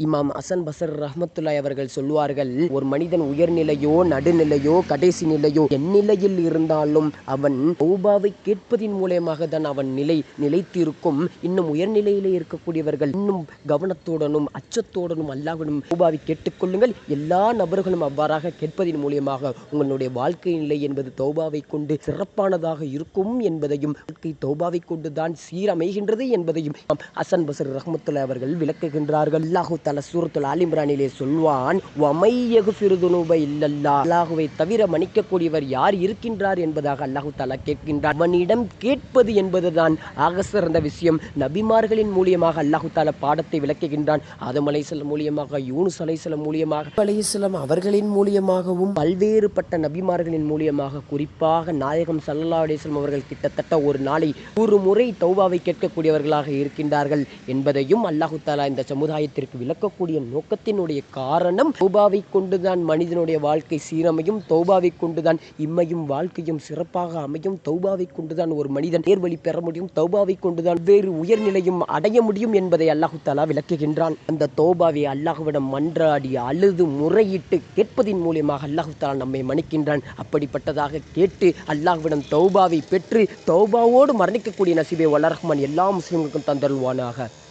இமாம் ஹசன் பசர் ரஹ்மத்துல்லாஹி அவர்கள் சொல்வார்கள், ஒரு மனிதன் உயர்நிலையோ நடுநிலையோ கடைசி நிலையோ எந்நிலையில் இருந்தாலும் அவன் தௌபாவை கேட்பதின் மூலமாக தான் அவன் நிலைத்து இருக்கும். இன்னும் உயர்நிலையிலே இருக்கக்கூடியவர்கள் இன்னும் கவனத்துடனும் அச்சத்துடனும் அல்லாஹ்விடம் தௌபாவை கேட்டுக்கொள்ளுங்கள். எல்லா நபர்களும் அவ்வாறாக கேட்பதின் மூலியமாக உங்களுடைய வாழ்க்கை நிலை என்பது தௌபாவை கொண்டு சிறப்பானதாக இருக்கும் என்பதையும், வாழ்க்கை தௌபாவை கொண்டுதான் சீரமைகின்றது என்பதையும் ஹசன் பசர் ரஹ்மத்துல்லாஹி அவர்கள் விளக்குகின்றார்கள். அல்லாஹ் தஆலா சூரத்துல் ஆல் இம்ரானிலே சொல்வான், வமை யக்ஃபிரு துனூப இல்லல்லாஹ், அல்லாஹ்வை தவிர மன்னிக்கக்கூடியவர் யார் இருக்கின்றார் என்பதாக அல்லாஹ் தஆலா கேட்கின்றார். அவனிடம் கேட்பது என்பதுதான் ஆக சிறந்த விஷயம். நபிமார்களின் மூலியமாக அல்லாஹ் தஆலா பாடத்தை விளக்குகின்றான். ஆதம் அலைஹிஸ்ஸலாம் மூலியமாக, யூனுஸ் அலைஹிஸ்ஸலாம் மூலியமாக, அலைஹிஸ்ஸலாம் அவர்களின் மூலியமாகவும், பல்வேறுபட்ட நபிமார்களின் மூலியமாக, குறிப்பாக நாயகம் ஸல்லல்லாஹு அலைஹி வஸல்லம் அவர்கள் கிட்டத்தட்ட ஒரு நாளை 100 முறை தௌபாவை கேட்கக்கூடியவர்களாக இருக்கின்றார்கள் என்பதையும் அல்லாஹ் தஆலா இந்த சமுதாயத்திற்கு விளக்கக்கூடிய நோக்கத்தினுடைய காரணம், தௌபாவை கொண்டுதான் மனிதனுடைய வாழ்க்கை சீரமையும், தௌபாவை கொண்டுதான் இம்மையும் வாழ்க்கையும் சிறப்பாக அமையும், தௌபாவை கொண்டுதான் ஒரு மனிதன் நேர்வழி பெற முடியும், தௌபாவை கொண்டுதான் வேறு உயர்நிலையும் அடைய முடியும் என்பதை அல்லாஹ் தஆலா விளக்குகின்றான். அந்த தௌபாவை அல்லாஹ்விடம் மன்றாடி அழுது முறையிட்டு கேட்பதின் மூலியமாக அல்லாஹ் தஆலா நம்மை மன்னிக்கின்றான். அப்படிப்பட்டதாக கேட்டு அல்லாஹ்விடம் தௌபாவை பெற்று தௌபாவோடு மரணிக்கக்கூடிய நசீபை வல்ல ரஹ்மான் எல்லா முஸ்லிம்களுக்கும் தந்தருள்வானாக.